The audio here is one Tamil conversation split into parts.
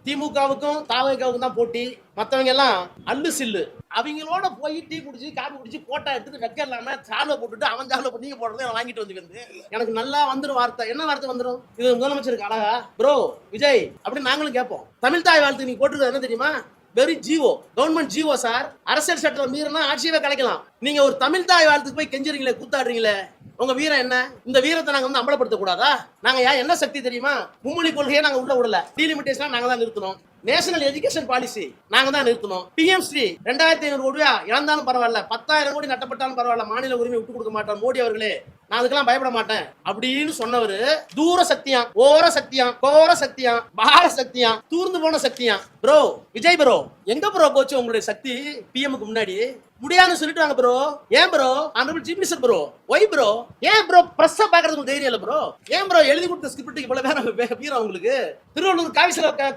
திமுகவுக்கும் தாவேகாவுக்கும் தான் போட்டி. மற்றவங்க எல்லாம் அல்லு சில்லு. அவங்களோட போய் டீ குடிச்சு காபி குடிச்சு போட்டா எடுத்துட்டு வெக்க இல்லாம சாலை போட்டுட்டு அவன் சாலை போட்டு நீங்க போடுறதை வாங்கிட்டு வந்து எனக்கு நல்லா வந்துடும் வார்த்தை. என்ன வார்த்தை வந்துடும்? இது முதலமைச்சருக்கு அழகா ப்ரோ விஜய் அப்படின்னு நாங்களும் கேட்போம். தமிழ் தாய் வாழ்த்து நீங்க போட்டுருக்க என்ன தெரியுமா? Very GO, government GO sir. அரசியல் சட்டம் மீறினா ஆட்சியவே கலைக்கலாம். நீங்க ஒரு தமிழ் தாய் வாழ்த்துக்கு போய் கெஞ்சுறீங்களே, கூத்தாடுறீங்களே, உங்க வீரம் என்ன? இந்த வீரத்தை நாங்க வந்து அம்பலப்படுத்த கூடாதா? நாங்க என்ன சக்தி தெரியுமா? மும்மொழி கொள்கையை நாங்க உள்ள விடல. டீலிமிட்டேஷன் நாங்க தான் நிறுத்தணும். நேஷனல் எஜுகேஷன் பாலிசி நாங்க தான் நிறுத்தணும். பிஎம் ஸ்ரீ 2500 கோடியா இழந்தாலும் பரவாயில்ல, 10,000 கோடி நட்டப்பட்டாலும் பரவாயில்ல, மாநில உரிமை விட்டு கொடுக்க மாட்டார் மோடி அவர்களே, நான் அதுக்கெல்லாம் பயப்பட மாட்டேன் அப்படின்னு சொன்னவரு தூர சக்தியாம், ஓர சக்தியாம், கோர சக்தியாம், பார சக்தியாம், தூர்ந்து போன சக்தியாம். ப்ரோ விஜய் ப்ரோ, எங்க ப்ரோ போச்சு உங்களுடைய சக்தி? பிஎம்க்கு முன்னாடி முடியாதுன்னு சொல்லிட்டு ப்ரோ. ஏன் bro? Honourable chief minister bro, why bro? ஏன் ப்ரோ பிரஸ் பாக்குறதுக்கு தைரியம் இல்ல ப்ரோ? ஏன் ப்ரோ எழுதி கொடுத்த ஸ்கிரிப்ட் இவ்வளவு வீரம் உங்களுக்கு? திருவள்ளூர்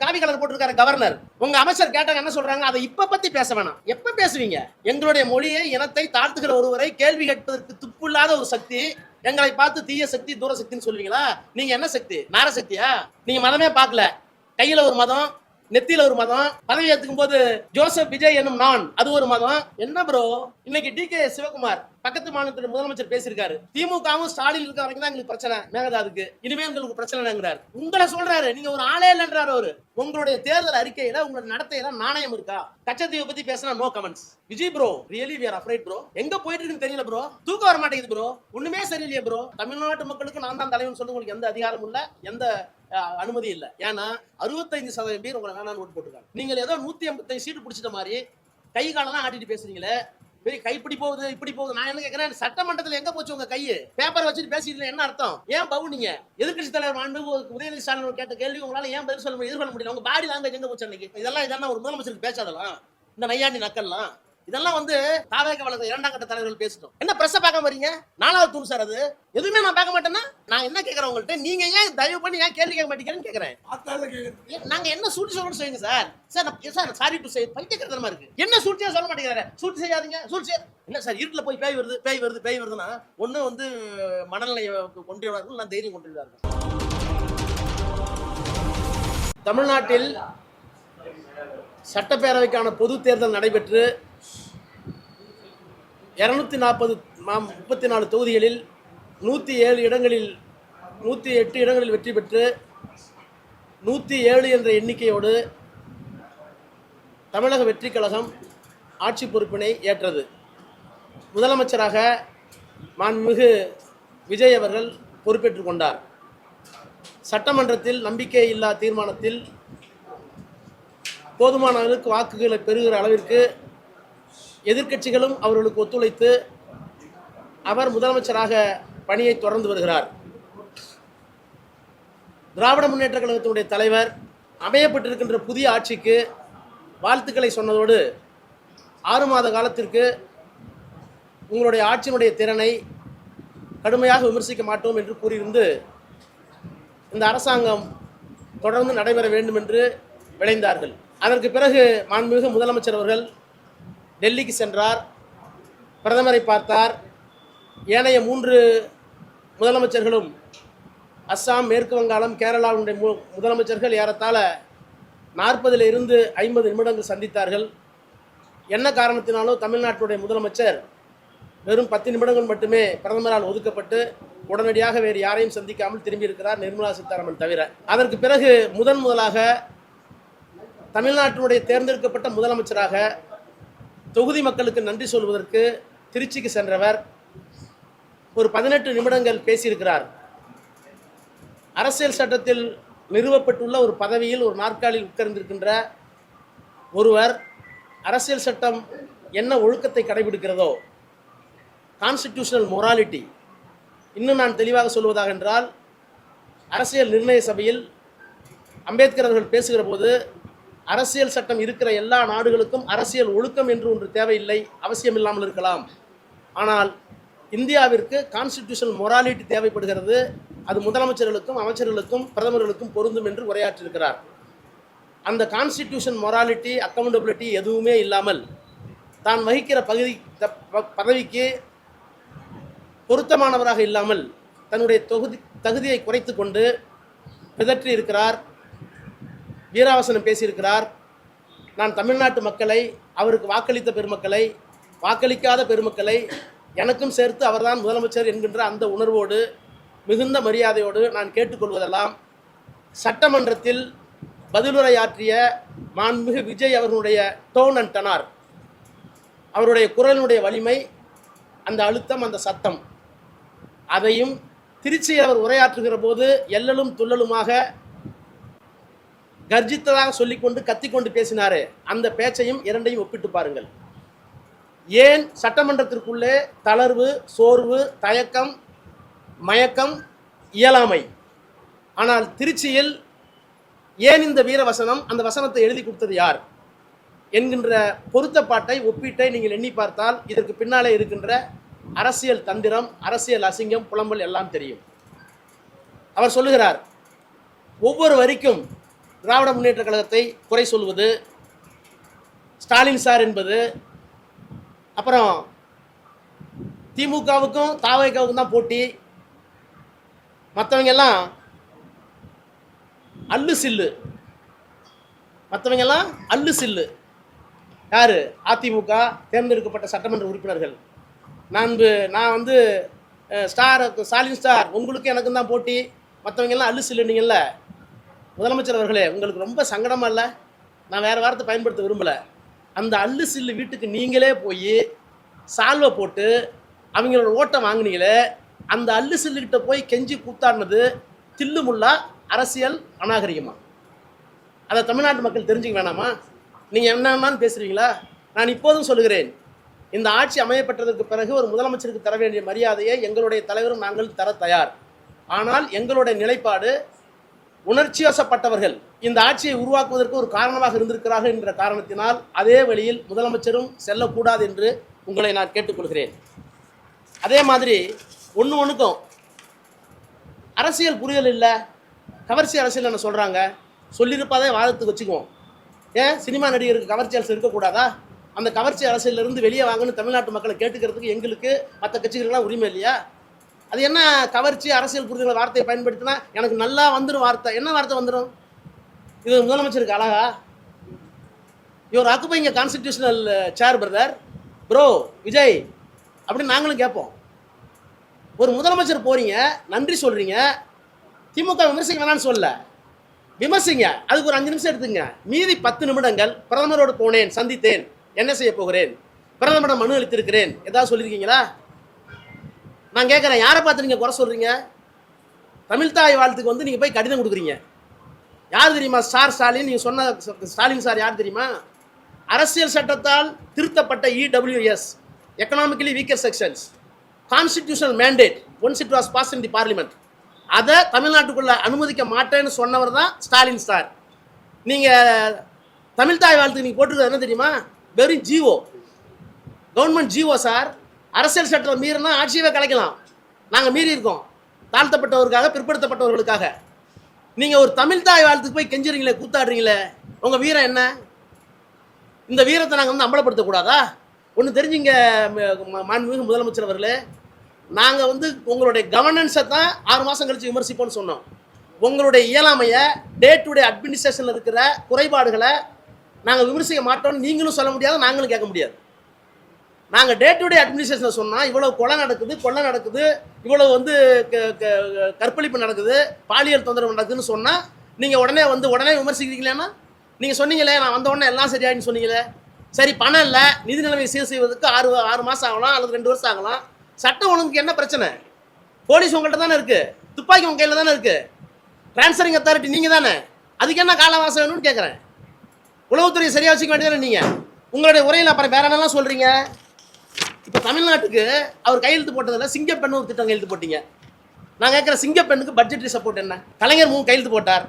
காவி கலர் போட்டிருக்காரு கவர்னர். உங்க அமைச்சர் கேட்டாங்க என்ன சொல்றாங்க? அதை இப்ப பத்தி பேச வேணாம். எப்ப பேசுவீங்க? எங்களுடைய மொழியை இனத்தை தாழ்த்துகிற ஒருவரை கேள்வி கேட்பதற்கு துப்புள்ளாத ஒரு சக்தி எங்களை பார்த்து தீய சக்தி தூர சக்தின்னு சொல்லுவீங்களா? நீங்க என்ன சக்தி? நார சக்தியா? நீங்க மதமே பார்க்கல. கையில ஒரு மதம், நெத்தியில ஒரு மதம், பதவி ஏத்துக்கும் போது ஜோசப் விஜய் என்னும் நான் அது ஒரு மதம். என்ன ப்ரோ? இன்னைக்கு DK சிவகுமார் பக்கத்து மாநிலத்தோட முதலமைச்சர் பேசியிருக்காரு. திமுகவும் ஸ்டாலின் இருக்க வரைக்கும் தான் எங்களுக்கு பிரச்சனை, மேகதாதுக்கு இனிமே உங்களுக்கு பிரச்சனைங்கிறார். உங்களை சொல்றாரு, நீங்க ஒரு ஆளே இல்லைன்றாரு அவரு. உங்களுடைய தேர்தல் அறிக்கையில உங்களோட நடத்தையில நாணயம் இருக்கா? கச்சத்தீவை பத்தி பேசினா no comments. Vijay bro really we are afraid bro. எங்க போயிட்டு இருக்குன்னு தெரியல ப்ரோ. தூக்கம் வர மாட்டேங்குது ப்ரோ. ஒண்ணுமே சரியில்லையே ப்ரோ. தமிழ்நாட்டு மக்களுக்கு நான் தான் தலைவன் சொல்ல உங்களுக்கு எந்த அதிகாரமும் இல்ல, எந்த அனுமதி இல்ல. ஏன்னா 65% பேர் உங்களை வேணான்னு ஓட்டு போட்டுருக்காங்க. நீங்க ஏதோ 185 சீட்டு பிடிச்சிட்ட மாதிரி கை காலெல்லாம் ஆட்டிட்டு பேசுறீங்களே, கை இப்படி போகுது இப்படி போகுது. நான் என்ன கேட்கிறேன், சட்டமன்றத்தில் எங்க போச்சு உங்க கையை? பேப்பர் வச்சுட்டு பேசிட்டு என்ன அர்த்தம்? ஏன் பவுனீங்க? எதிர்கட்சி தலைவர் மாண்பு உதயநிதி ஸ்டாலின் கேட்ட கேள்வி உங்களால ஏன் பதில் சொல்ல எதிர்கொள்ள முடியல? உங்க பாடி லாங்குவேஜ் எங்க போச்சு அன்னைக்கு? இதெல்லாம் ஒரு முதலமைச்சருக்கு பேசாதலாம். இந்த நையாண்டி நக்கல்லாம் இதெல்லாம் வந்து தாவேக வளர்ந்த 2ஆம் கட்ட தலைவர்கள் பேசிட்டோம். என்ன பிரஸ் பார்க்க வரீங்க? 4வது தூண் சார் அது. எதுவுமே நான் பார்க்க மாட்டேன்னா நான் என்ன கேட்கறேன் உங்கள்கிட்ட? நீங்க ஏன் தயவு பண்ணி ஏன் கேள்வி கேட்க மாட்டேங்கிறேன்னு கேட்கறேன். நாங்க என்ன சூட்டி சொல்லணும்னு சொல்லுங்க sir. Sir sorry to say, பைத்தியக்காரத்தனமா இருக்கு. என்ன சூட்டியா சொல்ல மாட்டேங்கிறாரு? சூட்டி செய்யாதீங்க, சூட்டி என்ன சார்? இருட்டுல போய் பேய் வருது பேய் வருது பேய் வருதுன்னா ஒண்ணு வந்து மனநிலையை கொண்டுள்ளார்கள், நான் தைரியம் கொண்டுள்ளார்கள். தமிழ்நாட்டில் சட்டப்பேரவைக்கான பொது தேர்தல் நடைபெற்று 234 தொகுதிகளில் 107 இடங்களில் 108 இடங்களில் வெற்றி பெற்று 107 என்ற எண்ணிக்கையோடு தமிழக வெற்றி கழகம் ஆட்சி பொறுப்பினை ஏற்றது. முதலமைச்சராக மாண்புமிகு விஜய் அவர்கள் பொறுப்பேற்றுக் கொண்டார். சட்டமன்றத்தில் நம்பிக்கை இல்லா தீர்மானத்தில் போதுமான அளவுக்கு வாக்குகளை பெறுகிற அளவிற்கு எதிர்க்கட்சிகளும் அவர்களுக்கு ஒத்துழைத்து அவர் முதலமைச்சராக பணியை தொடர்ந்து வருகிறார். திராவிட முன்னேற்ற கழகத்தினுடைய தலைவர் அமையப்பட்டிருக்கின்ற புதிய ஆட்சிக்கு வாழ்த்துக்களை சொன்னதோடு 6 மாத காலத்திற்கு உங்களுடைய ஆட்சியினுடைய திறனை கடுமையாக விமர்சிக்க மாட்டோம் என்று கூறியிருந்து இந்த அரசாங்கம் தொடர்ந்து நடைபெற வேண்டும் என்று விளைந்தார்கள். அதற்கு பிறகு மாண்புமிகு முதலமைச்சர் அவர்கள் டெல்லிக்கு சென்றார், பிரதமரை பார்த்தார். ஏனைய 3 முதலமைச்சர்களும் அஸ்ஸாம், மேற்கு வங்காளம், கேரளாவுடைய முதலமைச்சர்கள் ஏறத்தாழ 40 இருந்து 50 நிமிடங்கள் சந்தித்தார்கள். என்ன காரணத்தினாலோ தமிழ்நாட்டுடைய முதலமைச்சர் வெறும் 10 நிமிடங்கள் மட்டுமே பிரதமரால் ஒதுக்கப்பட்டு உடனடியாக வேறு யாரையும் சந்திக்காமல் திரும்பி இருக்கிறார், நிர்மலா சீதாராமன் தவிர. அதற்கு பிறகு முதலாக தமிழ்நாட்டினுடைய தேர்ந்தெடுக்கப்பட்ட முதலமைச்சராக தொகுதி மக்களுக்கு நன்றி சொல்வதற்கு திருச்சிக்கு சென்றவர் ஒரு 18 நிமிடங்கள் பேசியிருக்கிறார். அரசியல் சட்டத்தில் நிறுவப்பட்டுள்ள ஒரு பதவியில் ஒரு நாற்காலியில் உட்கார்ந்திருக்கின்ற ஒருவர் அரசியல் சட்டம் என்ன ஒழுக்கத்தை கடைபிடிக்கிறதோ, கான்ஸ்டிடியூஷனல் மொராலிட்டி, இன்னும் நான் தெளிவாக சொல்வதாக என்றால், அரசியல் நிர்ணய சபையில் அம்பேத்கர் அவர்கள் பேசுகிற போது அரசியல் சட்டம் இருக்கிற எல்லா நாடுகளுக்கும் அரசியல் ஒழுக்கம் என்று ஒன்று தேவையில்லை, அவசியம் இல்லாமல் இருக்கலாம். ஆனால் இந்தியாவிற்கு கான்ஸ்டிடியூஷனல் மொராலிட்டி தேவைப்படுகிறது. அது முதலமைச்சர்களுக்கும் அமைச்சர்களுக்கும் பிரதமர்களுக்கும் பொருந்தும் என்று உரையாற்றியிருக்கிறார். அந்த கான்ஸ்டிடியூஷன் மொராலிட்டி, அக்கௌண்டபிலிட்டி எதுவுமே இல்லாமல் தான் வகிக்கிற பதவிக்கு பொருத்தமானவராக இல்லாமல் தன்னுடைய தகுதியை குறைத்து கொண்டு பிதற்றி இருக்கிறார். வீராவசனம் பேசியிருக்கிறார். நான் தமிழ்நாட்டு மக்களை, அவருக்கு வாக்களித்த பெருமக்களை, வாக்களிக்காத பெருமக்களை எனக்கும் சேர்த்து அவர்தான் முதலமைச்சர் என்கின்ற அந்த உணர்வோடு மிகுந்த மரியாதையோடு நான் கேட்டுக்கொள்வதெல்லாம், சட்டமன்றத்தில் பதிலுரையாற்றிய மாண்புமிகு விஜய் அவர்களுடைய டோன் அண்ட் டனார், அவருடைய குரலினுடைய வலிமை, அந்த அழுத்தம், அந்த சத்தம், அதையும் திருச்சியில் அவர் உரையாற்றுகிற போது எல்லலும் துள்ளலுமாக கர்ஜித்ததாக சொல்லிக்கொண்டு கத்திக்கொண்டு பேசினாரே, அந்த பேச்சையும் இரண்டையும் ஒப்பிட்டு பாருங்கள். ஏன் சட்டமன்றத்திற்குள்ளே தளர்வு, சோர்வு, தயக்கம், மயக்கம், இயலாமை? ஆனால் திருச்சியில் ஏன் இந்த வீரவசனம், அந்த வசனத்தை எழுதி கொடுத்தது யார் என்கின்ற பொருத்தப்பாட்டை, ஒப்பீட்டை நீங்கள் எண்ணி பார்த்தால் இதற்கு பின்னாலே இருக்கின்ற அரசியல் தந்திரம், அரசியல் அசிங்கம், புலம்பல் எல்லாம் தெரியும். அவர் சொல்லுகிறார், ஒவ்வொரு வரிக்கும் திராவிட முன்னேற்ற கழகத்தை குறை சொல்வது, ஸ்டாலின் சார் என்பது, அப்புறம் திமுகவுக்கும் தாவேகாவுக்கும் தான் போட்டி, மற்றவங்க எல்லாம் அல்லு சில்லு, மற்றவங்க எல்லாம் அல்லு சில்லு. யாரு? அதிமுக தேர்ந்தெடுக்கப்பட்ட சட்டமன்ற உறுப்பினர்கள். நான் வந்து ஸ்டாலின் ஸ்டார், உங்களுக்கு எனக்கும் தான் போட்டி, மற்றவங்க எல்லாம் அல்லு சில்லுனீங்கல்ல. முதலமைச்சர் அவர்களே, உங்களுக்கு ரொம்ப சங்கடமா இல்லை? நான் வேறு வார்த்தை பயன்படுத்த விரும்பலை. அந்த அல்லு சில்லு வீட்டுக்கு நீங்களே போய் சால்வை போட்டு அவங்களோட ஓட்டை வாங்கினீங்களே, அந்த அல்லு சில்லுக்கிட்ட போய் கெஞ்சி கூத்தாடினது தில்லு முள்ளா அரசியல் அநாகரிகமா? அதை தமிழ்நாட்டு மக்கள் தெரிஞ்சுக்க வேணாமா? நீங்கள் என்னன்னு பேசுகிறீங்களா? நான் இப்போதும் சொல்லுகிறேன், இந்த ஆட்சி அமையப்பட்டதற்கு பிறகு ஒரு முதலமைச்சருக்கு தர வேண்டிய மரியாதையை எங்களுடைய தலைவரும் நாங்கள் தர தயார். ஆனால் எங்களுடைய நிலைப்பாடு, உணர்ச்சி வசப்பட்டவர்கள் இந்த ஆட்சியை உருவாக்குவதற்கு ஒரு காரணமாக இருந்திருக்கிறார்கள் என்ற காரணத்தினால் அதே வழியில் முதலமைச்சரும் செல்லக்கூடாது என்று உங்களை நான் கேட்டுக்கொள்கிறேன். அதே மாதிரி ஒன்றுக்கும் அரசியல் புரிதல் இல்லை, கவர்ச்சி அரசியல் என்ன சொல்கிறாங்க, சொல்லியிருப்பாதே வாதத்துக்கு வச்சுக்குவோம். ஏன் சினிமா நடிகருக்கு கவர்ச்சி அரசியல் இருக்கக்கூடாதா? அந்த கவர்ச்சி அரசியலிருந்து வெளியே வாங்கன்னு தமிழ்நாட்டு மக்களை கேட்டுக்கிறதுக்கு எங்களுக்கு மற்ற கட்சிகளுக்கெல்லாம் உரிமை இல்லையா? அது என்ன கவர்ச்சி அரசியல் புரிதல் வார்த்தையை பயன்படுத்தினா எனக்கு நல்லா வந்துடும் வார்த்தை. என்ன வார்த்தை வந்துடும்? இது முதலமைச்சருக்கு அழகா? Your occupying constitutional chair brother, bro Vijay அப்படின்னு நாங்களும் கேட்போம். ஒரு முதலமைச்சர் போறீங்க, நன்றி சொல்றீங்க, திமுக விமர்சிக்க வேணான்னு சொல்ல, விமர்சிங்க, அதுக்கு ஒரு 5 நிமிஷம் எடுத்துங்க. மீதி 10 நிமிடங்கள் பிரதமரோடு போனேன், சந்தித்தேன், என்ன செய்ய போகிறேன், பிரதமரிடம் மனு அளித்திருக்கிறேன், ஏதாவது சொல்லியிருக்கீங்களா? நான் கேட்குறேன், யாரை பார்த்து நீங்கள் குறை சொல்கிறீங்க? தமிழ்தாய் வாழ்த்துக்கு வந்து நீங்கள் போய் கடிதம் கொடுக்குறீங்க. யார் தெரியுமா ஸ்டாலின்? நீங்கள் சொன்ன ஸ்டாலின் சார் யார் தெரியுமா? அரசியல் சட்டத்தால் திருத்தப்பட்ட EWS, economically weaker sections, constitutional mandate once it was pass in the parliament, அதை தமிழ்நாட்டுக்குள்ள அனுமதிக்க மாட்டேன்னு சொன்னவர் தான் ஸ்டாலின் சார். நீங்கள் தமிழ்தாய் வாழ்த்துக்கு நீங்கள் போட்டிருக்கிறது என்ன தெரியுமா? வெறும் ஜிஓ, கவர்மெண்ட் ஜிஓ சார். அரசியல் சட்டம் மீறினா ஆட்சியவே கலைக்கலாம். நாங்கள் மீறி இருக்கோம், தாழ்த்தப்பட்டவர்களுக்காக, பிற்படுத்தப்பட்டவர்களுக்காக. நீங்கள் ஒரு தமிழ்தாய் வாழ்த்துக்கு போய் கெஞ்சுறீங்களே, கூத்தாடுறீங்களே, உங்கள் வீரம் என்ன? இந்த வீரத்தை நாங்கள் வந்து அம்பலப்படுத்தக்கூடாதா? ஒன்று தெரிஞ்சுங்க மாண்புமிகு முதலமைச்சர் அவர்களே, நாங்கள் வந்து உங்களுடைய கவர்னன்ஸை தான் 6 மாதம் கழித்து விமர்சிப்போம்னு சொன்னோம். உங்களுடைய இயலாமையை, டே டு டே அட்மினிஸ்ட்ரேஷனில் இருக்கிற குறைபாடுகளை நாங்கள் விமர்சிக்க மாட்டோம்னு நீங்களும் சொல்ல முடியாது, நாங்களும் கேட்க முடியாது. நாங்கள் டே டு டே அட்மினிஸ்ட்ரேஷனில் சொன்னால் இவ்வளவு கொலை நடக்குது, கொள்ளை நடக்குது, இவ்வளவு வந்து கற்பழிப்பு நடக்குது, பாலியல் தொந்தரவு நடக்குதுன்னு சொன்னால் நீங்கள் உடனே விமர்சிக்கிறீங்களேன்னா, நீங்கள் சொன்னீங்களே நான் வந்த உடனே எல்லாம் சரியாயின்னு சொன்னீங்களே. சரி, பணம் இல்லை, நிதி நிலைமை சீர் செய்வதற்கு 6 மாதம் ஆகலாம், அல்லது 2 வருஷம் ஆகலாம். சட்டம் ஒழுங்குக்கு என்ன பிரச்சனை? போலீஸ் உங்கள்கிட்ட தானே இருக்குது, துப்பாக்கி உங்கள் கையில் தானே இருக்குது, டிரான்ஸ்ஃபரிங் அத்தாரிட்டி நீங்கள் தானே, அதுக்கு என்ன காலவாசம் வேணும்னு கேட்குறேன். உளவுத்துறையை சரியாக வச்சுக்க வேண்டியதானே நீங்கள்? உங்களுடைய உரையில் அப்புறம் வேற என்னெல்லாம் சொல்கிறீங்க? இப்போ தமிழ்நாட்டுக்கு அவர் கையெழுத்து போட்டதில் சிங்கப்பெண்ணு ஒரு திட்டம் கையெழுத்து போட்டீங்க. நான் கேட்குற சிங்கப்பெண்ணுக்கு பட்ஜெட்ரி சப்போர்ட் என்ன? கலைஞர் 3 கையெழுத்து போட்டார்,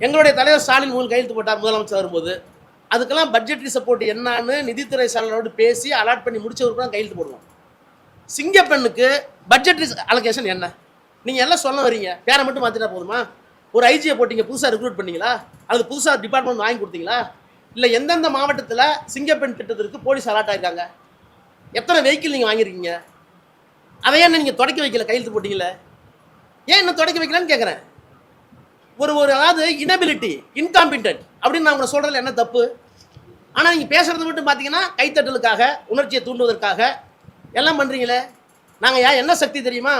எங்களுடைய தலைவர் ஸ்டாலின் 3 கையெழுத்து போட்டார் முதலமைச்சர் வரும்போது. அதுக்கெல்லாம் பட்ஜெட்ரி சப்போர்ட் என்னன்னு நிதித்துறை செயலரோடு பேசி அலாட் பண்ணி முடிச்சவருக்கு தான் கையெழுத்து போடுவோம். சிங்கப்பெண்ணுக்கு பட்ஜெட்ரி அலோகேஷன் என்ன? நீங்கள் எல்லாம் சொல்ல வரீங்க, பேரை மட்டும் மாற்றிட்டா போதுமா? ஒரு ஐஜியை போட்டிங்க, புதுசாக ரெக்ரூட் பண்ணீங்களா? அல்லது புதுசாக டிபார்ட்மெண்ட் வாங்கி கொடுத்தீங்களா? இல்லை எந்தெந்த மாவட்டத்தில் சிங்கப்பெண் திட்டத்திற்கு போலீஸ் அலாட் ஆகிருக்காங்க? எத்தனை வெஹிக்கிள் நீங்கள் வாங்கியிருக்கீங்க? அதையே நீங்கள் தொடக்கி வைக்கல, கையெழுத்து போட்டிங்களே, ஏன் இன்னும் தொடக்கி வைக்கலான்னு கேட்குறேன். அதாவது இனபிலிட்டி, இன்காம்பிட்டன்ட் அப்படின்னு நான் உங்களை சொல்றதுல என்ன தப்பு? ஆனால் நீங்கள் பேசுறது மட்டும் பார்த்தீங்கன்னா கைத்தட்டலுக்காக, உணர்ச்சியை தூண்டுவதற்காக எல்லாம் பண்ணுறீங்களே. நாங்கள் என்ன சக்தி தெரியுமா?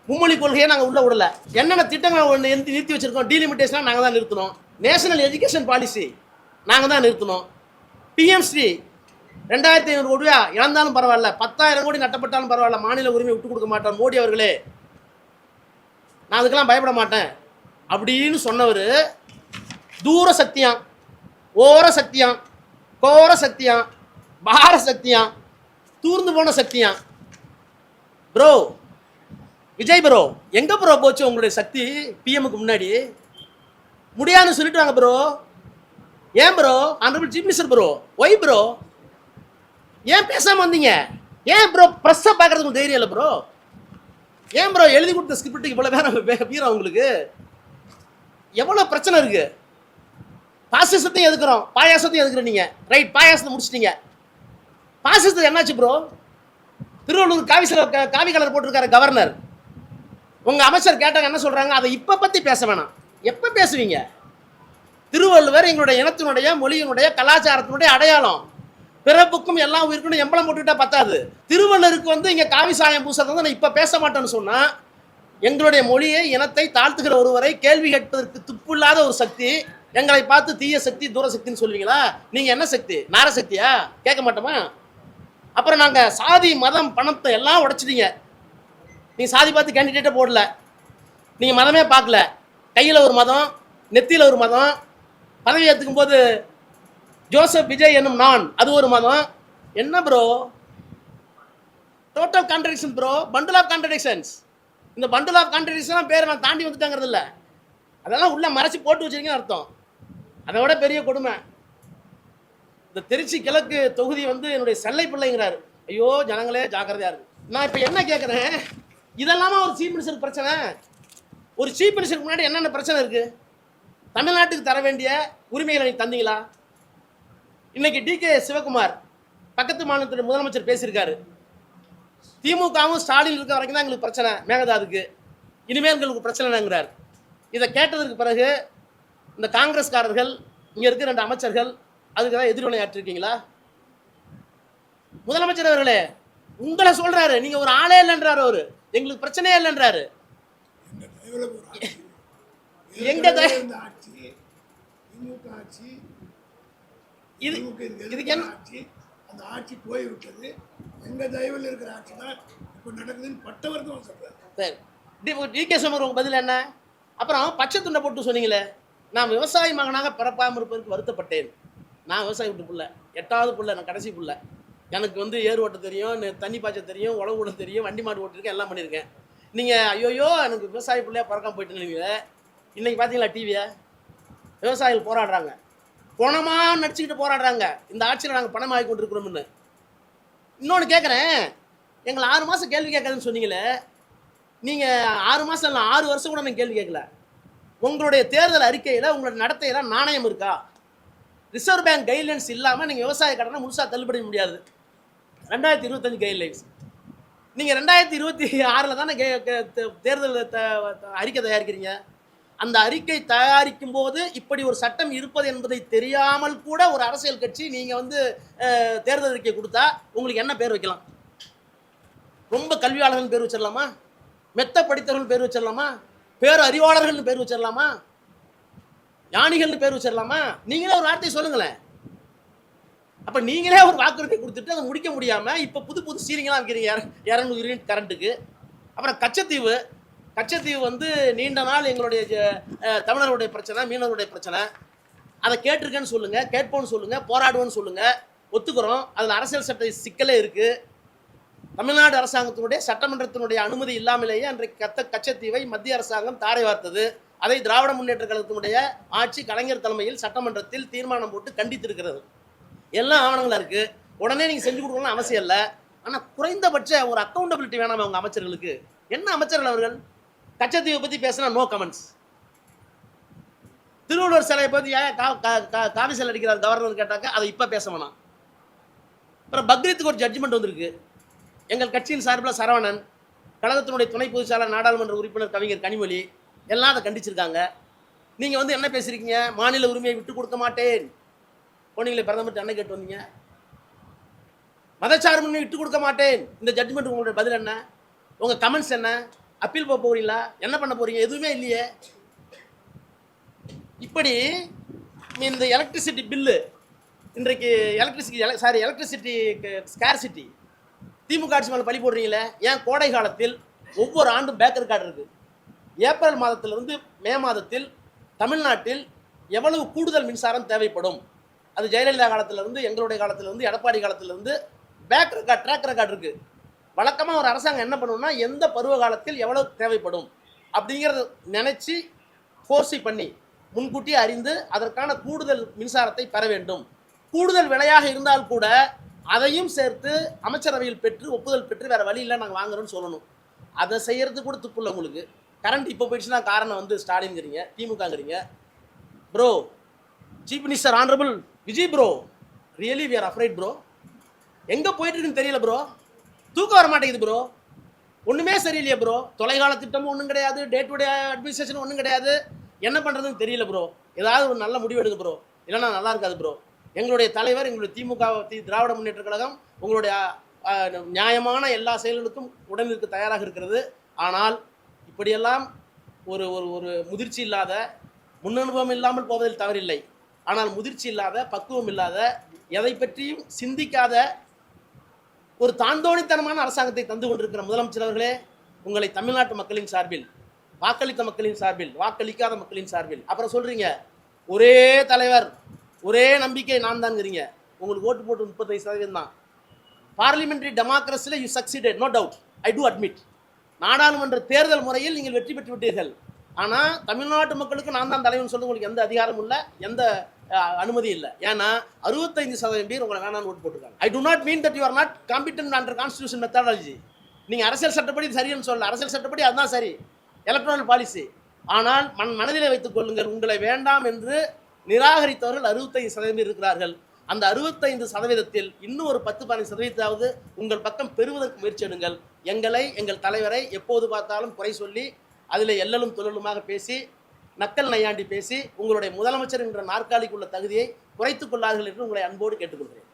மும்மொழி கொள்கையை நாங்கள் உள்ள விடல. என்னென்ன திட்டங்களை ஒன்று நிறுத்தி வச்சிருக்கோம்? டீலிமிட்டேஷனாக நாங்கள் தான் நிறுத்தணும். நேஷனல் எஜுகேஷன் பாலிசி நாங்கள் தான் நிறுத்தணும். பிஎம்ஸ்ரீ 2500 கோடி ரூபா இழந்தாலும் பரவாயில்ல, 10,000 கோடி நட்டப்பட்டாலும் பரவாயில்ல, மாநில உரிமை விட்டு கொடுக்க மாட்டார் மோடி அவர்களே, நான் அதுக்கெல்லாம் பயப்பட மாட்டேன் அப்படின்னு சொன்னவர் தூர சக்தியாம், ஓர சக்தியாம், கோர சக்தியாம், பார சக்தியாம், தூர்ந்து போன சக்தியாம். ப்ரோ விஜய் ப்ரோ, எங்க ப்ரோ போச்சு உங்களுடைய சக்தி? பிஎம்க்கு முன்னாடி முடியாதுன்னு சொல்லிட்டு வாங்க ப்ரோ. ஏன் bro? Honourable chief minister bro, why bro ஏன் பேசாம வந்தீங்க? ஏன் ப்ரோ ப்ரெஸ்ஸை பார்க்கறதுக்கு தைரியம் இல்லை ப்ரோ? ஏன் ப்ரோ எழுதி கொடுத்த ஸ்கிரிப்டுக்கு இவ்வளோ பேரம் வீரம்? உங்களுக்கு எவ்வளோ பிரச்சனை இருக்கு? பாசிசத்தையும் எதுக்குறோம், பாயாசத்தையும் எதுக்குறோம். நீங்கள் ரைட், பாயாசத்தை முடிச்சிட்டீங்க. பாசிசத்தை என்னாச்சு ப்ரோ? திருவள்ளூர் காவி கலர் போட்டிருக்காரு கவர்னர். உங்கள் அமைச்சர் கேட்டாங்க, என்ன சொல்கிறாங்க? அதை இப்போ பற்றி பேச வேணாம். எப்போ பேசுவீங்க? திருவள்ளுவர் எங்களுடைய இனத்தினுடைய, மொழியினுடைய, கலாச்சாரத்தினுடைய அடையாளம். பிறப்புக்கும் எல்லாம் உயிருக்கும் எம்பளம் போட்டுக்கிட்டா பத்தாது. திருவள்ளுவருக்கு இங்கே காவி சாயம் பூசுறது நான் இப்போ பேச மாட்டேன்னு சொன்னால், எங்களுடைய மொழியை, இனத்தை தாழ்த்துகிற ஒருவரை கேள்வி கேட்பதற்கு துப்புள்ளாத ஒரு சக்தி எங்களை பார்த்து தீய சக்தி, தூர சக்தின்னு சொல்லுவீங்களா? நீங்கள் என்ன சக்தி? நார சக்தியா? கேட்க மாட்டோமா? அப்புறம் நாங்கள் சாதி, மதம், பணத்தை எல்லாம் உடைச்சிட்டீங்க. நீங்கள் சாதி பார்த்து கேண்டிடேட்டே போடல, நீங்கள் மதமே பார்க்கல. கையில் ஒரு மதம், நெத்தியில் ஒரு மதம், பதவி ஏற்றுக்கும் போது ஜோசப் விஜய் என்னும் நான், அது ஒரு மதம். என்ன bro? Total contradiction bro, bundle of contradictions. இந்த பண்டில் ஆஃப் கான்ட்ரடிக்ஷன் பேர் நான் தாண்டி வந்துட்டாங்கிறது இல்லை, அதெல்லாம் உள்ள மறைச்சி போட்டு வச்சிருக்கீங்கன்னு அர்த்தம். அதை விட பெரிய கொடுமை, இந்த திருச்சி கிழக்கு தொகுதி என்னுடைய செல்லை பிள்ளைங்கிறாரு. ஐயோ ஜனங்களே ஜாக்கிரதையா இருக்கு. நான் இப்போ என்ன கேட்குறேன், இதெல்லாமா ஒரு சீஃப் மினிஸ்டர் பிரச்சனை? ஒரு சீஃப் மினிஸ்டருக்கு முன்னாடி என்னென்ன பிரச்சனை இருக்கு? தமிழ்நாட்டுக்கு தர வேண்டிய உரிமைகளை நீங்க தந்தீங்களா? இன்னைக்கு டிகே சிவகுமார் பக்கத்து மாநிலத்துடைய முதலமைச்சர் பேசியிருக்காரு. திமுகவும் ஸ்டாலின் இருக்க வரைக்கும் தான் எங்களுக்கு பிரச்சனை மேகதாதுக்கு, இனிமேல் எங்களுக்கு பிரச்சனைங்கிறார். இதை கேட்டதற்கு பிறகு இந்த காங்கிரஸ்காரர்கள், இங்கே இருக்கிற 2 அமைச்சர்கள் அதுக்கு தான் எதிர்வினை ஆற்றிருக்கீங்களா? முதலமைச்சர் அவர்களே உங்களை சொல்றாரு, நீங்க ஒரு ஆளே இல்லைன்றாரு, அவரு எங்களுக்கு பிரச்சனையே இல்லைன்றாரு. எங்க இதுக்கு என்ன அந்த ஆட்சி போய்விட்டது, எங்க தயவில் இருக்கிற ஆட்சி தான் இப்போ நடக்குதுன்னு பட்டவர்தான் சொல்றாரு. சரி, டிகே சிவகுமார் உங்க பதில் என்ன? அப்புறம் பச்சை துண்டை போட்டு சொன்னீங்களே, நான் விவசாயி மகனாக பிறப்பாமல் இருப்பதற்கு வருத்தப்பட்டேன். நான் விவசாயி விட்டு புள்ள, 8வது புள்ள, நான் கடைசி புள்ள. எனக்கு ஏர் ஓட்ட தெரியும், தண்ணி பாய்ச்ச தெரியும், உழவு ஓட்ட தெரியும், வண்டி மாடு ஓட்டிருக்கேன், எல்லாம் பண்ணியிருக்கேன். நீங்கள் ஐயோயோ எனக்கு விவசாய பிள்ளையா பறக்காம போயிட்டு இன்னைக்கு பார்த்தீங்களா டிவியை? விவசாயிகள் போராடுறாங்க, பணமாக நடிச்சுக்கிட்டு போராடுறாங்க, இந்த ஆட்சியில் நாங்கள் பணம் ஆகி கொண்டிருக்கிறோம்னு. இன்னொன்று கேட்குறேன், எங்களை 6 மாதம் கேள்வி கேட்காதுன்னு சொன்னீங்களே, நீங்கள் 6 மாதம் இல்லை 6 வருஷம் கூட நீங்கள் கேள்வி கேட்கல. உங்களுடைய தேர்தல் அறிக்கையில் உங்களோட நடத்தையில் நாணயம் இருக்கா? ரிசர்வ் பேங்க் கைட்லைன்ஸ் இல்லாமல் நீங்கள் விவசாய கடனை முழுசாக தள்ளுபடி முடியாது. 2025 கைட்லைன்ஸ். நீங்கள் 2026 தானே தேர்தல் அறிக்கை தயாரிக்கிறீங்க. அந்த அறிக்கை தயாரிக்கும் போது இப்படி ஒரு சட்டம் இருப்பது என்பதை தெரியாமல் கூட ஒரு அரசியல் கட்சி நீங்கள் தேர்தல் அறிக்கை கொடுத்தா உங்களுக்கு என்ன பேர் வைக்கலாம்? ரொம்ப கல்வியாளர்கள் பேர் வச்சிடலாமா? மெத்த படித்தவர்கள் பேர் வச்சிடலாமா? பேர் அறிவாளர்கள் பேர் வச்சிடலாமா? ஞானிகள் பேர் வச்சிடலாமா? நீங்களே ஒரு வார்த்தை சொல்லுங்களேன். அப்ப நீங்களே ஒரு வாக்குறுதி கொடுத்துட்டு அதை முடிக்க முடியாம இப்ப புது புது சீலிங்லாம் வைக்கிறீங்க 200 யூனிட் கரண்ட்டுக்கு. அப்புறம் கச்சத்தீவு நீண்ட நாள் எங்களுடைய தமிழர்களுடைய பிரச்சனை, மீனவர்களுடைய பிரச்சனை. அதை கேட்டிருக்கேன்னு சொல்லுங்க, கேட்போன்னு சொல்லுங்க, போராடுவோன்னு சொல்லுங்க, ஒத்துக்கிறோம். அதுல அரசியல் சட்ட சிக்கலே இருக்கு. தமிழ்நாடு அரசாங்கத்தினுடைய சட்டமன்றத்தினுடைய அனுமதி இல்லாமலேயே அன்றைக்கு கச்சத்தீவை மத்திய அரசாங்கம் தாரை வார்த்தது. அதை திராவிட முன்னேற்ற கழகத்தினுடைய ஆட்சி கலைஞர் தலைமையில் சட்டமன்றத்தில் தீர்மானம் போட்டு கண்டித்திருக்கிறது. எல்லாம் ஆவணங்களா இருக்கு. உடனே நீங்க செஞ்சு கொடுக்கணும்னு அவசியம் இல்லை. ஆனா குறைந்தபட்ச ஒரு அக்கௌண்டபிலிட்டி வேணாம் அவங்க அமைச்சர்களுக்கு. என்ன அமைச்சர்கள் அவர்கள்? கச்சத்தீவை பத்தி பேசினா நோ கமெண்ட்ஸ். திருவள்ளுவர் சிலையை பத்தி காவி சிலை அடிக்கிறார் கவர்னர் கேட்டாக்க அதை இப்ப பேச வேணாம். அப்புறம் பக்ரீத்துக்கு ஒரு ஜட்ஜ்மெண்ட் வந்திருக்கு. எங்கள் கட்சியின் சார்பில் சரவணன், கழகத்தினுடைய துணை பொதுச் செயலாளர், நாடாளுமன்ற உறுப்பினர் கவிஞர் கனிமொழி எல்லாம் அதை கண்டிச்சிருக்காங்க. நீங்க வந்து என்ன பேசுறீங்க? மாநில உரிமையை விட்டு கொடுக்க மாட்டேன். போனீங்களே பிரதமர் என்ன கேட்டு வந்தீங்க? மதச்சார்பின்மை விட்டு கொடுக்க மாட்டேன். இந்த ஜட்ஜ்மெண்ட் உங்களுடைய பதில் என்ன? உங்க கமெண்ட்ஸ் என்ன? அப்பீல் போக போறீங்களா? என்ன பண்ண போறீங்க? எதுவுமே இல்லையே. இப்படி இந்த எலக்ட்ரிசிட்டி பில்லு இன்றைக்கு எலக்ட்ரிசிட்டி ஸ்கேர்சிட்டி திமுக ஆட்சி மேலே பழி போடுறீங்களே. ஏன் கோடை காலத்தில் ஒவ்வொரு ஆண்டும் பேக்கர் கார்டு இருக்கு. ஏப்ரல் மாதத்திலிருந்து மே மாதத்தில் தமிழ்நாட்டில் எவ்வளவு கூடுதல் மின்சாரம் தேவைப்படும்? அது ஜெயலலிதா காலத்திலிருந்து, எங்களுடைய காலத்திலிருந்து, எடப்பாடி காலத்திலிருந்து பேக் ரெக்கார்ட், ட்ராக் ரெக்கார்ட் இருக்கு. வழக்கமாக ஒரு அரசாங்கம் என்ன பண்ணுவோம்னா, எந்த பருவ காலத்தில் எவ்வளவு தேவைப்படும் அப்படிங்கிறத நினைச்சு ஃபோர்ஸி பண்ணி முன்கூட்டி அறிந்து அதற்கான கூடுதல் மின்சாரத்தை பெற வேண்டும். கூடுதல் விலையாக இருந்தால் கூட அதையும் சேர்த்து அமைச்சரவையில் பெற்று ஒப்புதல் பெற்று வேற வழி இல்லை நாங்கள் வாங்குறோம்னு சொல்லணும். அதை செய்யறது கூட துப்புள்ள உங்களுக்கு. கரண்ட் இப்போ போயிடுச்சுன்னா காரணம் வந்து ஸ்டாலின்ங்கிறீங்க, திமுகங்கிறீங்க. Bro, chief minister honourable Vijay bro, really we are afraid bro. எங்கே போயிட்டு இருக்குன்னு தெரியல ப்ரோ. தூக்கம் வர மாட்டேங்குது ப்ரோ. ஒன்றுமே சரியில்லையே ப்ரோ. தொலைகால திட்டமும் ஒன்றும் கிடையாது, டே டு டே அட்மினிஸ்ட்ரேஷன் ஒன்றும் கிடையாது. என்ன பண்ணுறதுன்னு தெரியல ப்ரோ. ஏதாவது ஒரு நல்ல முடிவு எடுங்க ப்ரோ, இல்லைன்னா நல்லா இருக்காது ப்ரோ. எங்களுடைய தலைவர், எங்களுடைய திமுக திராவிட முன்னேற்ற கழகம் உங்களுடைய நியாயமான எல்லா செயல்களுக்கும் உடனிருக்க தயாராக இருக்கிறது. ஆனால் இப்படியெல்லாம் ஒரு ஒரு ஒரு முதிர்ச்சி இல்லாத, முன்னனுபவம் இல்லாமல் போவதில் தவறில்லை. ஆனால் முதிர்ச்சி இல்லாத, பக்குவம் இல்லாத, எதை பற்றியும் சிந்திக்காத ஒரு தாந்தோணித்தனமான அரசாங்கத்தை தந்து கொண்டிருக்கிற முதலமைச்சர் அவர்களே, உங்களை தமிழ்நாட்டு மக்களின் சார்பில், வாக்களித்த மக்களின் சார்பில், வாக்களிக்காத மக்களின் சார்பில், அப்புறம் சொல்றீங்க ஒரே தலைவர் ஒரே நம்பிக்கை நான் தான்ங்கிறீங்க. உங்களுக்கு ஓட்டு போட்டு 35% தான். பார்லிமெண்டரி டெமோக்ரஸியில் you succeeded, no doubt, I do admit. நாடாளுமன்ற தேர்தல் முறையில் நீங்கள் வெற்றி பெற்று விட்டீர்கள். ஆனால் தமிழ்நாட்டு மக்களுக்கு நான் தான் தலைவன் சொல்ல உங்களுக்கு எந்த அதிகாரமும் இல்லை, எந்த அனுமதி இல்லை. ஏன்னா 65% பேர் உங்களை வேணான்னு ஓட்டு போட்டுருக்காங்க. I do not mean that you are not competent under constitution methodology. நீங்கள் அரசியல் சட்டப்படி சரின்னு சொல்லல, அரசியல் சட்டப்படி அதுதான் சரி, எலக்ட்ரானிக் பாலிசி. ஆனால் மனதிலே வைத்துக் கொள்ளுங்கள், உங்களை வேண்டாம் என்று நிராகரித்தவர்கள் 65% இருக்கிறார்கள். அந்த 65%த்தில் இன்னும் ஒரு 10-15% உங்கள் பக்கம் பெறுவதற்கு முயற்சி எடுங்கள். எங்களை, எங்கள் தலைவரை எப்போது பார்த்தாலும் குறை சொல்லி அதில் எல்லலும் தொழிலுமாக பேசி நக்கல் நையாண்டி பேசி உங்களுடைய முதலமைச்சர் என்ற நாற்காலிக்கு உள்ள தகுதியை குறைத்துக் கொள்ளார்கள் என்று உங்களை அன்போடு கேட்டுக்கொள்கிறேன்.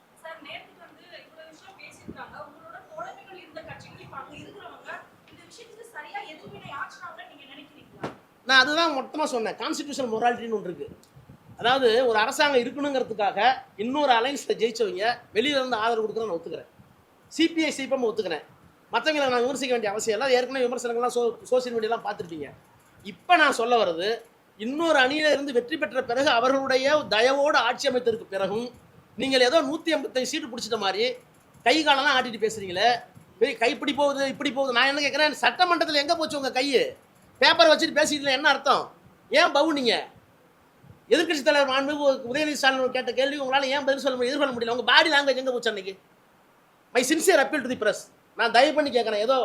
நான் அதுதான் மொத்தமாக சொன்னேன். கான்ஸ்டிடியூஷனல் மொராலிட்டின்னு ஒன்று இருக்குது. அதாவது ஒரு அரசாங்கம் இருக்கணுங்கிறதுக்காக இன்னொரு அலைன்ஸில் ஜெயிச்சவங்க வெளியில இருந்து ஆதரவு கொடுக்குறத நான் ஒத்துக்கிறேன். சிபிஐ சிபிஎம் ஒத்துக்கிறேன். மற்றவங்களை நான் விமர்சிக்க வேண்டிய அவசியம் இல்லை. ஏற்கனவே விமர்சனங்கள்லாம் சோசியல் மீடியாலாம் பார்த்துருப்பீங்க. இப்போ நான் சொல்ல வர்றது, இன்னொரு அணியில இருந்து வெற்றி பெற்ற பிறகு அவர்களுடைய தயவோடு ஆட்சி அமைத்ததற்கு பிறகும் நீங்கள் ஏதோ 185 சீட்டு பிடிச்சிட்ட மாதிரி கை காலெல்லாம் ஆட்டிட்டு பேசுறீங்களே. கை இப்படி போகுது இப்படி போகுது. நான் என்ன கேட்குறேன், சட்டமன்றத்தில் எங்கே போச்சு உங்கள் கையை? பேப்பரை வச்சுட்டு பேசிட்டு என்ன அர்த்தம்? ஏன் பவுனிங்க? எதிர்கட்சி தலைவர் மாண்பு உதயநிதி ஸ்டாலின் கேட்ட கேள்வி உங்களால் ஏன் பதில் எதிர்கொள்ள முடியல? உங்கள் பாடி லாங்குவேஜ் எங்கே போச்சு அன்னைக்கு? My sincere appeal to the press. நான் தயவு பண்ணி கேட்குறேன், ஏதோ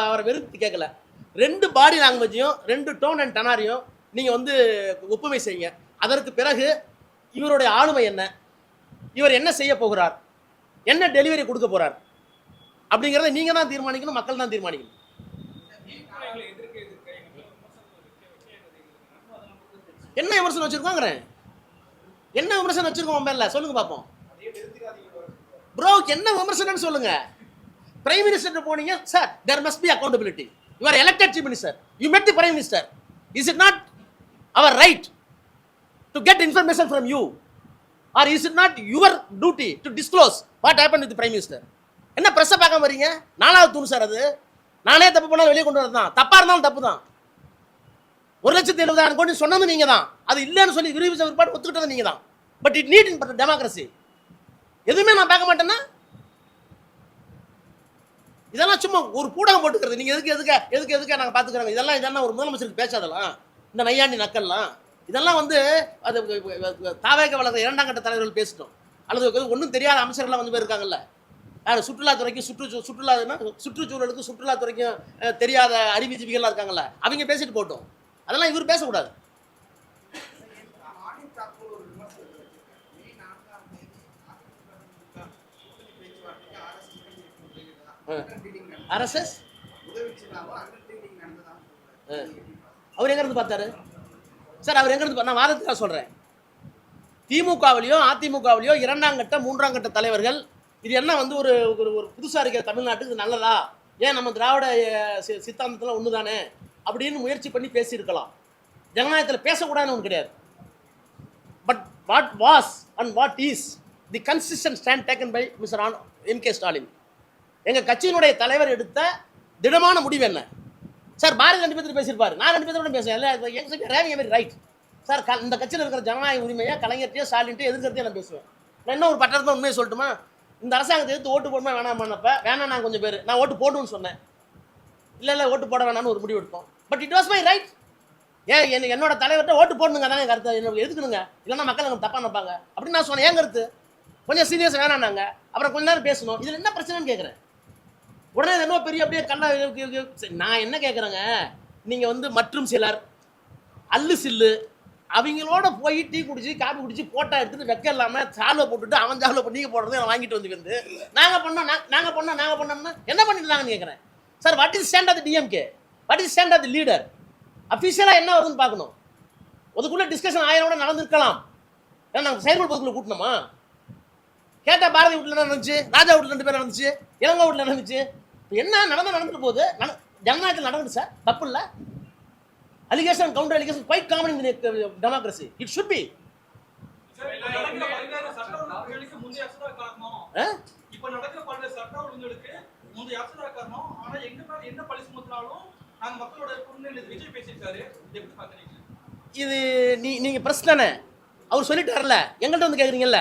அவரை வெறுத்து கேட்கல. 2 பாடி லாங்குவேஜையும் 2 டோன் அண்ட் டனாரையும் நீங்கள் வந்து ஒப்புமை செய்யுங்க. அதற்கு பிறகு இவருடைய ஆளுமை என்ன, இவர் என்ன செய்ய போகிறார், என்ன டெலிவரி கொடுக்க போகிறார் அப்படிங்கிறத நீங்கள் தான் தீர்மானிக்கணும், மக்கள் தான் தீர்மானிக்கணும். என்ன விமர்சனம் வச்சிருக்கோங்கிறேன், என்ன விமர்சனம் வச்சிருக்கோம் மேல சொல்லுங்க பார்ப்போம். ப்ரோ என்ன விமர்சனம்னு சொல்லுங்க. பிரைம் மினிஸ்டர் போனீங்க sir, there must be accountability. You are elected chief minister, you met the prime minister. Is it not our right to get information from you, or is it not your duty to disclose what happened with the prime minister? என்ன பிரஸ் பார்க்க வரீங்க? 4வது தூண் சார் அது. நானே தப்பு பண்ணாலும் வெளியே கொண்டு வரதான், தப்பா இருந்தாலும் தப்பு தான். 1,70,000 கோடி சொன்னது நீங்க தான், அது இல்லைன்னு சொல்லி விரிவிச்ச விற்பாடு ஒத்துக்கிட்டது நீங்க தான். But it need in democracy. எதுவுமே நான் பார்க்க மாட்டேன்னா இதெல்லாம் சும்மா ஒரு கூடகம் போட்டுக்கிறது. நீங்க எதுக்கு நாங்கள் பார்த்துக்கிறோங்க. இதெல்லாம் ஒரு முதலமைச்சருக்கு பேசாதலாம், இந்த நையாண்டி நக்கல்லாம். இதெல்லாம் வந்து அது தாவேக வளர்ந்த 2ஆம் கட்ட தலைவர்கள் பேசிட்டோம். அல்லது ஒன்றும் தெரியாத அமைச்சர்கள்லாம் வந்து இருக்காங்கல்ல, யார் சுற்றுலாத்துறைக்கும் சுற்றுச்சூழலுக்கும் சுற்றுலாத்துறைக்கும் தெரியாத அறிவுஜீவிகள்லாம் இருக்காங்கல்ல, அவங்க பேசிட்டு போட்டோம். அதெல்லாம் இவர் பேசக்கூடாது. அவர் எங்க இருந்து பார்த்தாரு? சார் அவர் எங்கிருந்து நான் வாதத்துக்காக சொல்றேன். திமுகவிலையோ அதிமுகவிலையோ 2ஆம் கட்ட 3ஆம் கட்ட தலைவர்கள் இது என்ன வந்து ஒரு ஒரு புதுசா இருக்கிற தமிழ்நாட்டுக்கு இது நல்லதா, ஏன் நம்ம திராவிட சித்தாந்தத்தில் ஒன்று தானே அப்படின்னு முயற்சி பண்ணி பேசியிருக்கலாம். ஜனநாயகத்தில் பேசக்கூடாதுன்னு ஒன்று கிடையாது. But what was and what is the consistent stand taken by mister M K. Stalin, எங்கள் கட்சியினுடைய தலைவர் எடுத்த திடமான முடிவு என்ன? சார் பாரதி 2 பேர்த்து பேசியிருப்பாரு, நான் 2 பேர்த்தோட பேசுவேன். ரைட் சார், இந்த கட்சியில் இருக்கிற ஜனநாயக உரிமையை கலைஞர்கிட்டயோ ஸ்டாலின்ட்டோ எதிர்க்கிறதே நான் பேசுவேன். நான் என்ன ஒரு பட்டத்தை உண்மையை சொல்லட்டுமா, இந்த அரசாங்கத்தை எடுத்து ஓட்டு போடணுமா வேணாம் பண்ணப்ப வேணாம் நான் கொஞ்சம் பேர் நான் ஓட்டு போடணும்னு சொன்னேன். இல்லை ஓட்டு போட வேணாம்னு ஒரு முடிவு எடுத்தோம். But it was my right. ஏன் என்னோட தலைவர்கிட்ட ஓட்டு போடணுங்க தானே கருத்து, எனக்கு எதுக்குனுங்க, இல்லைன்னா மக்கள் எனக்கு தப்பாக நினைப்பாங்க அப்படின்னு நான் சொன்னேன். ஏன் கருத்து கொஞ்சம் சீரியஸ் வேணான்னாங்க. அப்புறம் கொஞ்ச நேரம் பேசணும், இதில் என்ன பிரச்சனைன்னு கேட்குறேன். உடனே என்ன பெரிய அப்படியே கண்ணா நான் என்ன கேட்குறேங்க, நீங்கள் வந்து மற்றும் சிலர் அல்லு சில்லு அவங்களோட போய் டீ குடிச்சு காபி குடிச்சு போட்டா எடுத்துட்டு வெக்க இல்லாமல் சாலை போட்டுட்டு அவன் சாலை போட்டு நீங்கள் போடுறதை நான் வாங்கிட்டு வந்து நாங்கள் பண்ணோம்னா என்ன பண்ணிடலாங்கன்னு கேட்குறேன். Sir what is stand of the DMK, what is stand of the leader, அஃபிஷியலாக என்ன வருதுன்னு பார்க்கணும். அதுக்குள்ளே டிஸ்கஷன் 1000 கூட நடந்திருக்கலாம். ஏன்னா நாங்கள் செயல்பாடு பொதுக்குள்ள கூட்டணுமா? கேட்டால் பாரதி வீட்டில் நடந்துச்சு, ராஜா வீட்டில் 2 பேர் நடந்துச்சு, இளங்கோ வீட்டில் நடந்துச்சு. என்ன நடந்துட்டு போகுது, ஜனநாயகத்தில் நடக்குது சார், தப்பு இல்லை. Allegation counter allegation quite common in democracy, it should be. இது நீங்க பிரஸ் தானே, அவர் சொல்லிட்டார்ல, எங்கள்கிட்ட வந்து கேட்குறீங்கல்ல.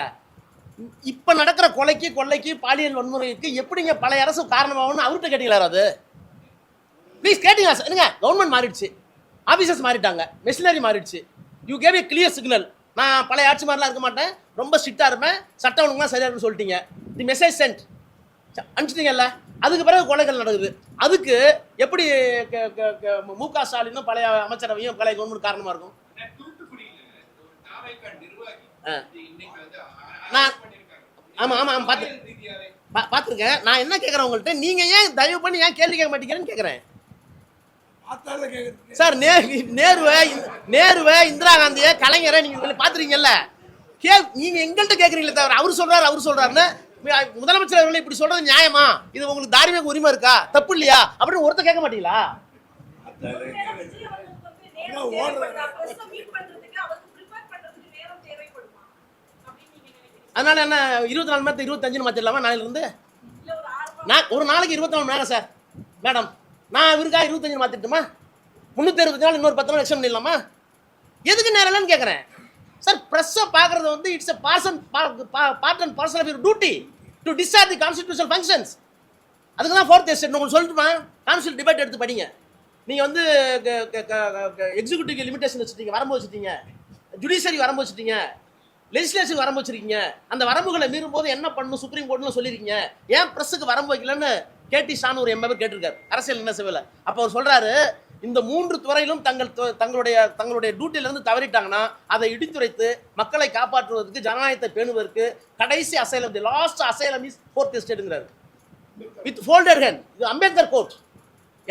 இப்போ நடக்கிற கொலைக்கு கொள்ளைக்கு பாலியல் வன்முறைக்கு எப்படிங்க பழைய அரசு காரணமாகும்னு அவர்கிட்ட கேட்டீங்களா? அது ப்ளீஸ் கேட்டீங்களா சார்? என்னங்க கவர்மெண்ட் மாறிடுச்சு, ஆஃபீஸர்ஸ் மாறிட்டாங்க, மெஷினரி மாறிடுச்சு. You gave A clear signal. நான் பழைய ஆட்சி மாதிரிலாம் இருக்க மாட்டேன், ரொம்ப ஸ்ட்ரிக்டாக இருப்பேன், சட்டம் ஒழுங்குலாம் சரியாக இருக்குன்னு சொல்லிட்டீங்க. தி மெசேஜ் சென்ட் அனுப்பிச்சிட்டீங்கல்ல. அதுக்கு பிறகு கொலைகள் நடக்குது. அதுக்கு எப்படி மு.க. ஸ்டாலினும் பழைய அமைச்சரவையும் பழைய கவர்மெண்ட் காரணமாக இருக்கும்? நான் ஆமாம் பார்த்துருக்கேன். நான் என்ன கேட்குறேன் உங்கள்கிட்ட, நீங்கள் ஏன் தயவு பண்ணி ஏன் கேள்வி கேட்க மாட்டேங்கிறேன்னு கேட்குறேன். சார் நேருவை இந்திரா காந்தியை கலைஞரை நீங்கள் பார்த்துருக்கீங்கல்ல, நீங்கள் எங்கள்கிட்ட கேட்குறீங்களே தவிர அவர் சொல்கிறாருன்னு முதலமைச்சர் அவர்கள் இப்படி சொல்கிறது நியாயமா, இது உங்களுக்கு தார்மீக உரிமை இருக்கா, தப்பு இல்லையா அப்படின்னு ஒருத்தர் கேட்க மாட்டீங்களா? அதனால என்ன 24 மணி நேரத்தை 25 மாற்றிடலாமா? நாளையிலிருந்து நான் ஒரு நாளைக்கு 24 மணி நேரம் சார் மேடம், நான் இவருக்காக 25 மாற்றிட்டுமா? 360 நாள் இன்னொரு 10 நாள் எக்ஸ்டன் பண்ணிடலாமா? எதுக்கு நேரம்னு கேட்குறேன் சார். ப்ரெஸ்ஸை பார்க்குறது வந்து it's a part and parcel of your duty to discharge the constitutional functions. அதுக்கு தான் 4th எஸ்டேட் உங்களுக்கு சொல்லிட்டுமா, கான்ஸ்டியூஷன் டிபேட் எடுத்து படிங்க. நீங்கள் வந்து எக்ஸிக்யூட்டிவ் லிமிடேஷன் வச்சுட்டீங்க, வரம்பு வச்சுட்டீங்க, ஜுடிஷியரி வரம்பு வச்சுட்டீங்க, லெஜிஸ்லேஷன் வரம்பு வச்சிருக்கீங்க. அந்த வரம்புகளை மீறும் போது என்ன பண்ணணும் சுப்ரீம் கோர்ட்னு சொல்லியிருக்கீங்க. ஏன் ப்ரெஸ்ஸுக்கு வரம்பு வைக்கலன்னு கேடி ஷான் ஒரு எம்பவர் கேட்டிருக்காரு, அரசியல் என்ன செய்யல. அப்போ அவர் சொல்றாரு, இந்த 3 துறையிலும் தங்களுடைய டியூட்டியிலிருந்து தவறிட்டாங்கன்னா அதை இடித்துரைத்து மக்களை காப்பாற்றுவதற்கு, ஜனநாயகத்தை பேணுவதற்கு கடைசி asylum, the last asylum is 4th எஸ்டேட்ங்கிறாரு வித் ஃபோல்டட் ஹேண்ட். இது அம்பேத்கர் கோர்ட்,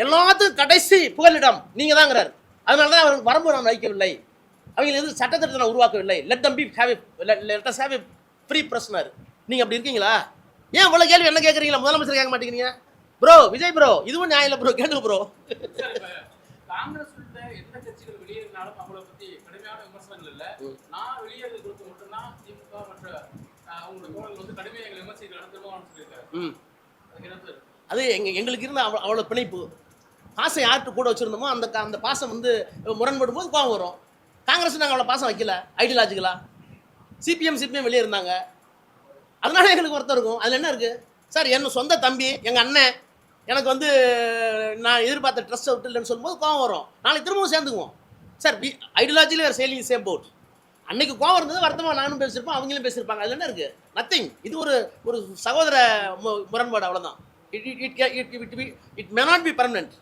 எல்லாத்துக்கும் கடைசி புகலிடம் நீங்க தாங்கிறாரு. அதனால தான் அவர் வரம்பு நான் வைக்கவில்லை, அவங்க எது சட்டத்திட்டத்தை நான் உருவாக்கவில்லை. Let us have a free prisoner. நீங்க அப்படி இருக்கீங்களா? ஏன் இவ்வளவு கேள்வி என்ன கேட்குறீங்களா? முதலமைச்சர் கேட்க மாட்டேங்கிறீங்க ப்ரோ. விஜய் ப்ரோ, இதுவும் நியாயம் இல்லை ப்ரோ, கேட்டு ப்ரோ. காங்கிரஸ் எந்த கட்சிகள் வெளியேறினாலும் அவங்கள பத்தி கடுமையான விமர்சனங்கள் இல்லை. நான் வெளியேறது குறித்து மட்டும்தான் திமுக மற்ற அவங்களோட தோழர்கள் வந்து கடுமையாக எங்களை விமர்சிக்கிறாங்க, திரும்பவும் சொல்லியிருக்காரு. அது எங்களுக்கு இருந்த அவ்வளோ பிணைப்பு பாசம் யார்கிட்ட கூட வச்சுருந்தோமோ அந்த பாசம் வந்து முரண்படும் போது கோவம் வரும். காங்கிரஸ் நாங்கள் அவ்வளோ பாசம் வைக்கல, ஐடியாலஜிக்கலா. சிபிஎம் வெளியே இருந்தாங்க, அதனால எங்களுக்கு ஒருத்தர் இருக்கும். அதில் என்ன இருக்குது சார்? என்ன சொந்த தம்பி, எங்கள் அண்ணன் எனக்கு வந்து நான் எதிர்பார்த்த ட்ரஸ்ட் அவுட் இல்லைன்னு சொல்லும்போது கோவம் வரும். நாளைக்கு திரும்பவும் சேர்ந்துக்குவோம் சார். ஐடியாலஜியில் வேறு சேலிங் சேம் போட். அன்னைக்கு கோவம் இருந்தது, வருத்தமாக நானும் பேசியிருப்போம், அவங்களும் பேசியிருப்பாங்க. அதில் என்ன இருக்குது? நத்திங். இது ஒரு சகோதர முரண்பாடு, அவ்வளோதான். It may not be permanent.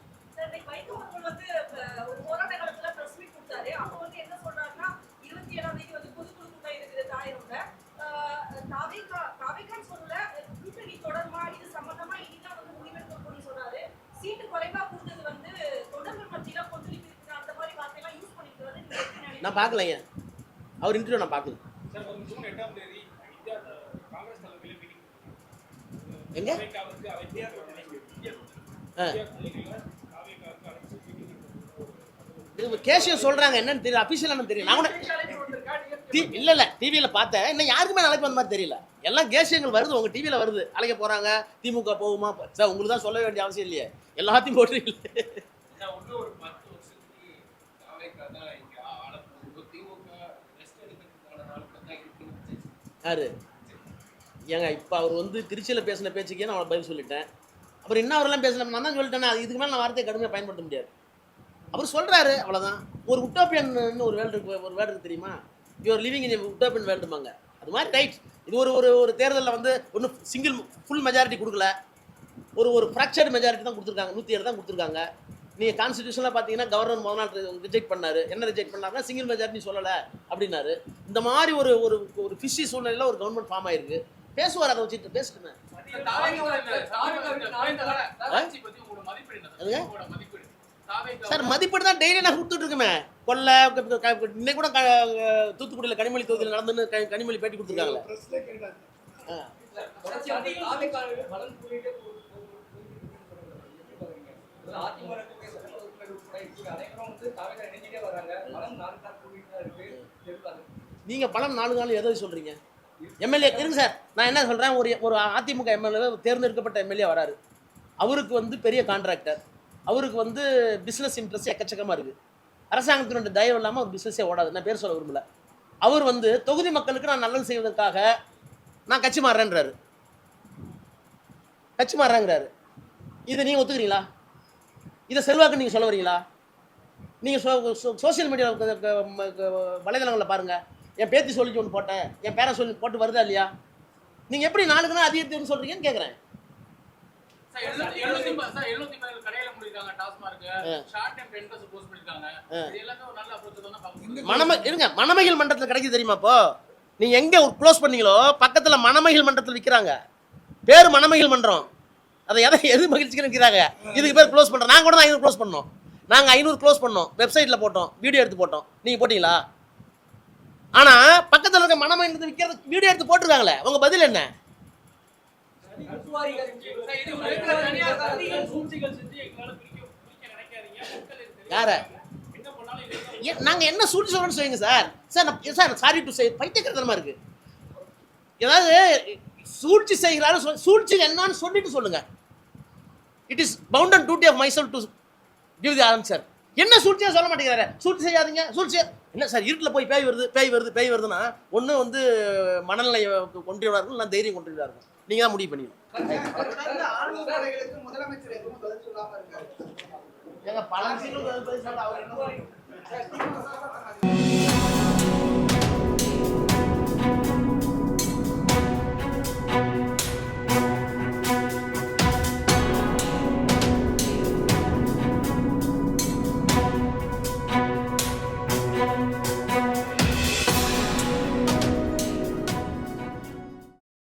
நான் பார்க்கலைங்க, அவர் இன்டர்வியூ நான் பார்க்கல. சார் வரும் ஜூன் 8ஆம் தேதி இந்தியா காங்கிரஸ் தலைமையில் மீட்டிங் எங்க இது கேஷியம் சொல்றாங்க, என்னன்னு தெரியல, அபிஷியல் என்னன்னு தெரியல. நான் கூட இல்ல டிவியில பார்த்தேன், இன்னும் யாருக்குமே நாளைக்கு வந்த மாதிரி தெரியல. எல்லாம் கேஷியங்கள் வருது, உங்க டிவியில வருது, அழைக்க போறாங்க, திமுக போகுமா சார், உங்களுக்கு தான் சொல்ல வேண்டிய அவசியம் இல்லையே, எல்லாத்தையும் போட்டு யாரு ஏங்க இப்போ அவர் வந்து திருச்சியில் பேசின பேச்சுக்கே நான் பதில் சொல்லிட்டேன். அப்புறம் இன்னும் அவரெல்லாம் பேசல, நான் தான் சொல்லிட்டேன்னா அது இதுக்கு மேலே நான் வார்த்தையை கடுமையாக பயன்படுத்த முடியாது. அவர் சொல்கிறாரு, அவ்வளோதான். ஒரு உட்டோப்பியன்னு ஒரு வேர்ல்டு இருக்கு, ஒரு வேர்டு இருக்கு தெரியுமா, யூஆர் லிவிங் இன் உட்டோப்பியன் வேர்ல்டுமாங்க. அது மாதிரி ரைட். இது ஒரு தேர்தலில் வந்து ஒன்றும் சிங்கிள் ஃபுல் மெஜாரிட்டி கொடுக்கல, ஒரு ஃப்ராக்சர்டு மெஜாரிட்டி தான் கொடுத்துருக்காங்க, 107 தான் கொடுத்துருக்காங்க. நீங்கள் கான்ஸ்டியூஷனில் பார்த்தீங்கன்னா கவர்னர் முதல் நாள் ரிஜெக்ட் பண்ணார். என்ன ரிஜெக்ட் பண்ணாருன்னா சிங்கிள் மெஜாரிட்டி சொல்லலை அப்படின்னாரு. இந்த மாதிரி ஒரு ஃபிஷி சூழ்நிலையில் ஒரு கவர்மெண்ட் ஃபார்ம் ஆயிருக்கு. பேசுவார், அதை வச்சுட்டு பேசுட்டுமே. சார் மதிப்பீடு தான் டெய்லி நான் கொடுத்துட்டு இருக்குமே. கொல்லை இன்னைக்கு கூட தூத்துக்குடியில் கனிமொழி தொகுதியில் நடந்துன்னு கனிமொழி பேட்டி கொடுத்துருக்காங்களே. நீங்க பலம் 4 நாள் எதை சொல்றீங்க? எம்எல்ஏ இருங்க சார், நான் என்ன சொல்றேன், ஒரு அதிமுக எம்எல்ஏ தேர்ந்தெடுக்கப்பட்ட எம்எல்ஏ வராரு, அவருக்கு வந்து பெரிய கான்ட்ராக்டர், அவருக்கு வந்து பிசினஸ் இன்ட்ரெஸ்ட் எக்கச்சக்கமா இருக்கு, அரசாங்கத்தினுடைய தயவு இல்லாமல் ஒரு பிசினஸே ஓடாது. நான் பேர் சொல்ல விரும்பல. அவர் வந்து தொகுதி மக்களுக்கு நான் நல்லது செய்வதற்காக நான் கட்சி மாறுறேன்றாரு, கட்சி மாறுறாங்கிறாரு. இதை நீங்க ஒத்துக்கிறீங்களா? இதை செல்வாக்கு நீங்க சொல்ல வரீங்களா? நீங்க சோசியல் மீடியா வலைதளங்களில் பாருங்க, என் பேத்தி சொல்லி ஒன்று போட்டேன், என் பேரை சொல்லி போட்டு வருதா இல்லையா? நீங்க எப்படி 4 நாள் அதிகரித்து சொல்றீங்கன்னு கேட்குறேன். மணமகிழ் மன்றத்தில் கிடைக்குது தெரியுமா? இப்போ நீங்க எங்க க்ளோஸ் பண்ணீங்களோ பக்கத்துல மணமகிழ் மன்றத்தில் விற்கிறாங்க, பேரு மணமகிழ் மன்றம். அதை எது மகிழ்ச்சிக்கு விற்கிறாங்க, இதுக்கு பேர் க்ளோஸ் பண்றோம். நாங்க கூட 500 க்ளோஸ் பண்ணோம், நாங்க 500 க்ளோஸ் பண்ணோம், வெப்சைட்ல போட்டோம், வீடியோ எடுத்து போட்டோம். நீங்க போட்டீங்களா? ஆனா பக்கத்துல இருக்க மணமகிழ் விற்கிறது வீடியோ எடுத்து போட்டுருக்காங்களே, உங்க பதில் என்ன? யார நாங்க என்ன சூழ்ச்சி சொல்றோம்னு சொல்லுங்க sir. Sir sorry to say, பைத்தியக்காரத்தனமா இருக்கு. ஏதாவது சூழ்ச்சி செய்கிறாரு, சூழ்ச்சி என்னன்னு சொல்லிட்டு சொல்லுங்க. It is bound and duty of myself to give the answer. என்ன சூழ்ச்சியா சொல்ல மாட்டேங்கிறாரு. சூழ்ச்சி செய்யாதீங்க, சூழ்ச்சி என்ன சார்? இருட்டில் போய் பேய் வருது பேய் வருது பேய் வருதுன்னா ஒன்று வந்து மனநிலையை கொண்டு விடார்கள், நான் தைரியம் கொண்டு விடார்கள். நீங்க தான் முடிவு பண்ணிக்கணும். பல